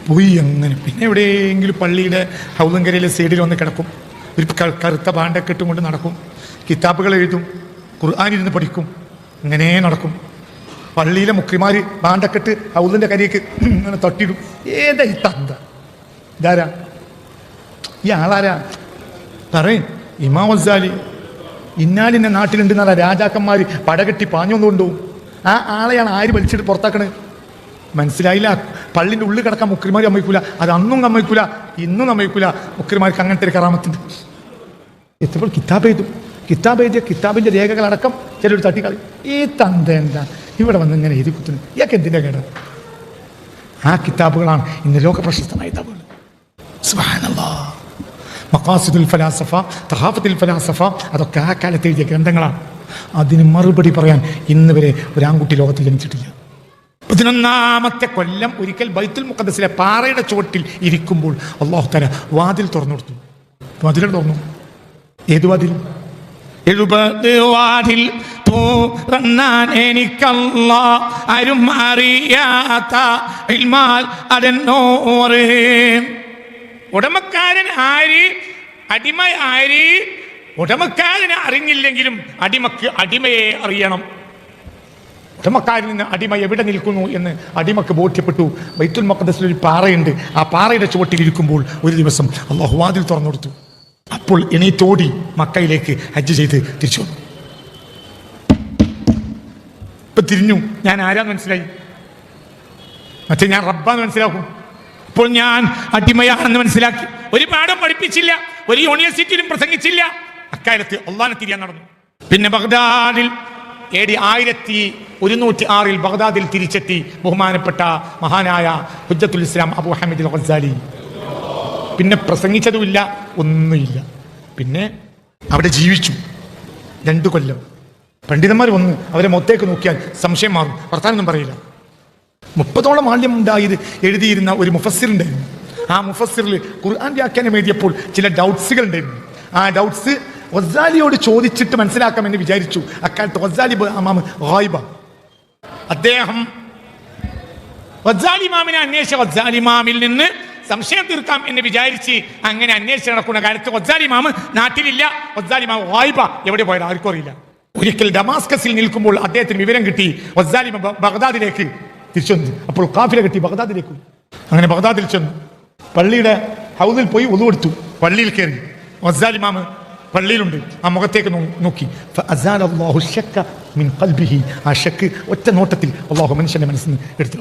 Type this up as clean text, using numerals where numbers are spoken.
പോയി അങ്ങനെ. പിന്നെ എവിടെയെങ്കിലും പള്ളിയുടെ ഹൗലങ്കരയിലെ സൈഡിൽ വന്ന് കിടക്കും. ഒരു കറുത്ത ബാണ്ടക്കെട്ടും കൊണ്ട് നടക്കും. കിതാബുകൾ എഴുതും, ഖുർആനിരുന്ന് പഠിക്കും. ഇങ്ങനെ നടക്കും. പള്ളിയിലെ മുഖ്യമാർ ബാണ്ടക്കെട്ട് ഹൗലിൻ്റെ കരിയേക്ക് ഇങ്ങനെ തട്ടിയിടും. ഏതാ ഈ തന്ത? ഇതാരാ? ഈ ആളാരാ? പറയും ഇമാം ഗസാലി ഇന്നാലിൻ്റെ നാട്ടിലുണ്ടെന്നല്ല രാജാക്കന്മാർ പടകെട്ടി പാഞ്ഞൊന്നു കൊണ്ടുപോകും. ആ ആളെയാണ് ആര് വലിച്ചിട്ട് പുറത്താക്കണത്? മനസ്സിലായില്ല. പള്ളിൻ്റെ ഉള്ളിൽ കിടക്കാൻ മുക്രിമാർ സമ്മതിക്കൂല. അത് അന്നും സമ്മതിക്കൂല, ഇന്നും സമ്മതിക്കൂല. മുക്രിമാർക്ക് അങ്ങനത്തെ ഒരു കറാമത്തുണ്ട്. എത്തപ്പോൾ കിതാബ് എഴുതും. കിതാബ് എഴുതിയ കിതാബിൻ്റെ രേഖകളടക്കം ചിലർ തട്ടിക്കളി. ഈ തന്ത എന്താ ഇവിടെ വന്ന് ഇങ്ങനെ എഴുതി കുത്തുന്നു? ഇയാൾക്ക് എന്തിൻ്റെ കേട്? ആ കിതാബുകളാണ് ഇന്ന് ലോക പ്രശസ്തമായ കിതാബുകൾ. സുബ്ഹാനല്ലാഹ്. മഖാസിദുൽ ഫലാസഫ, തഹാഫത്തുൽ ഫലാസഫ, അതൊക്കെ ആ കാലത്ത് എഴുതിയ ഗ്രന്ഥങ്ങളാണ്. അതിന് മറുപടി പറയാൻ ഇന്ന് വരെ ഒരാൺകുട്ടി ലോകത്തിൽ ജനിച്ചിട്ടില്ല. 11ാമത്തെ കൊല്ലം ഒരിക്കൽ ബൈത്തുൽ മുഖദ്ദസിലെ പാറയുടെ ചുവട്ടിൽ ഇരിക്കുമ്പോൾ അല്ലാഹു തആല വാതിൽ തുറന്നു കൊടുത്തു. വാതിൽ തുറന്നു. ഏത് വാതിൽ? 70 വാതിൽ തുറന്നാൻ എനിക്കല്ലാ ആരും അറിയാത്ത ഇൽമാൽ അതെന്നോറ്. ഉടമക്കാരൻ ആര്, അടിമ ആര്? ഉടമക്കാരനെ അറിഞ്ഞില്ലെങ്കിലും അടിമക്ക് അടിമയെ അറിയണം. ഉടമക്കാരിൽ നിന്ന് അടിമ എവിടെ നിൽക്കുന്നു എന്ന് അടിമക്ക് ബോധ്യപ്പെട്ടു. ബൈത്തുൽ മുഖദ്ദസിൽ ഒരു പാറയുണ്ട്. ആ പാറയുടെ ചുവട്ടിൽ ഇരിക്കുമ്പോൾ ഒരു ദിവസം അല്ലാഹു വാതിൽ തുറന്നു കൊടുത്തു. അപ്പോൾ എണീറ്റോടി മക്കയിലേക്ക് ഹജ്ജ് ചെയ്ത് തിരിച്ചു വന്നു. ഇപ്പൊ തിരിഞ്ഞു. ഞാൻ ആരാന്ന് മനസ്സിലായി. മറ്റേ ഞാൻ റബ്ബാന്ന് മനസ്സിലാക്കും. ഇപ്പോൾ ഞാൻ അടിമയാണെന്ന് മനസ്സിലാക്കി. ഒരു പാഠം പഠിപ്പിച്ചില്ല, ഒരു യൂണിവേഴ്സിറ്റിയിലും പ്രസംഗിച്ചില്ല. അക്കാലത്ത് അള്ളാനെ തിരിയാൻ നടന്നു. പിന്നെ ബഗ്ദാദിൽ AD 1106 ബഗ്ദാദിൽ തിരിച്ചെത്തി ബഹുമാനപ്പെട്ട മഹാനായ ഹുജ്ജത്തുൽ ഇസ്ലാം അബൂ ഹമീദ് അൽ ഗസാലി. പിന്നെ പ്രസംഗിച്ചതുമില്ല, ഒന്നുമില്ല. പിന്നെ അവിടെ ജീവിച്ചു 2 കൊല്ലം. പണ്ഡിതന്മാർ വന്ന് അവരെ മൊത്തേക്ക് നോക്കിയാൽ സംശയം മാറും, വർത്താനൊന്നും പറയില്ല. 30ഓളം ആള്യം ഉണ്ടായത് എഴുതിയിരുന്ന ഒരു മുഫസ്സിർ ഉണ്ടായിരുന്നു. ആ മുഫസ്സിറിൽ ഖുർആൻ വ്യാഖ്യാനം എഴുതിയപ്പോൾ ചില ഡൗട്ട്സുകൾ ഉണ്ടായിരുന്നു. ആ ഡൗട്ട്സ് ഗസാലിയോട് ചോദിച്ചിട്ട് മനസ്സിലാക്കാമെന്ന് വിചാരിച്ചു. അക്കാലത്ത് ഗസാലി ഇമാം ഗായിബ. അദ്ദേഹം ഗസാലി ഇമാമിനെ അന്വേഷിച്ച ഗസാലി ഇമാമിൽ നിന്ന് സംശയം തീർക്കാം എന്ന് വിചാരിച്ച് അങ്ങനെ അന്വേഷിച്ച് നടക്കുന്ന കാലത്ത് ഗസാലി ഇമാം നാട്ടിലില്ല. ഗസാലി ഇമാം ഗായിബ എവിടെ പോയത് ആർക്കും അറിയില്ല. ഒരിക്കൽ ഡമാസ്കസിൽ നിൽക്കുമ്പോൾ അദ്ദേഹത്തിന് വിവരം കിട്ടി ഗസാലി ബഗ്ദാദിലേക്ക് തിരിച്ചു വന്നു. അപ്പോൾ കാഫില കിട്ടി ബഗ്ദാദിലേക്ക്. അങ്ങനെ ബഗ്ദാദിൽ ചെന്നു. പള്ളിയുടെ ഹൗദിൽ പോയി ഉളു കൊടുത്തു. പള്ളിയിൽ കയറി. ഗസാലി ഇമാം പള്ളിയിലുണ്ട്. ആ മുഖത്തേക്ക് നോക്കി. ഫഅസാല അല്ലാഹു ശക്ക മിൻ ഖൽബിഹി. ആ ശക്ക് ഒറ്റ നോട്ടത്തിൽ അല്ലാഹു മനുഷ്യന്റെ മനസ്സിൽ നിന്ന് എടുത്തു.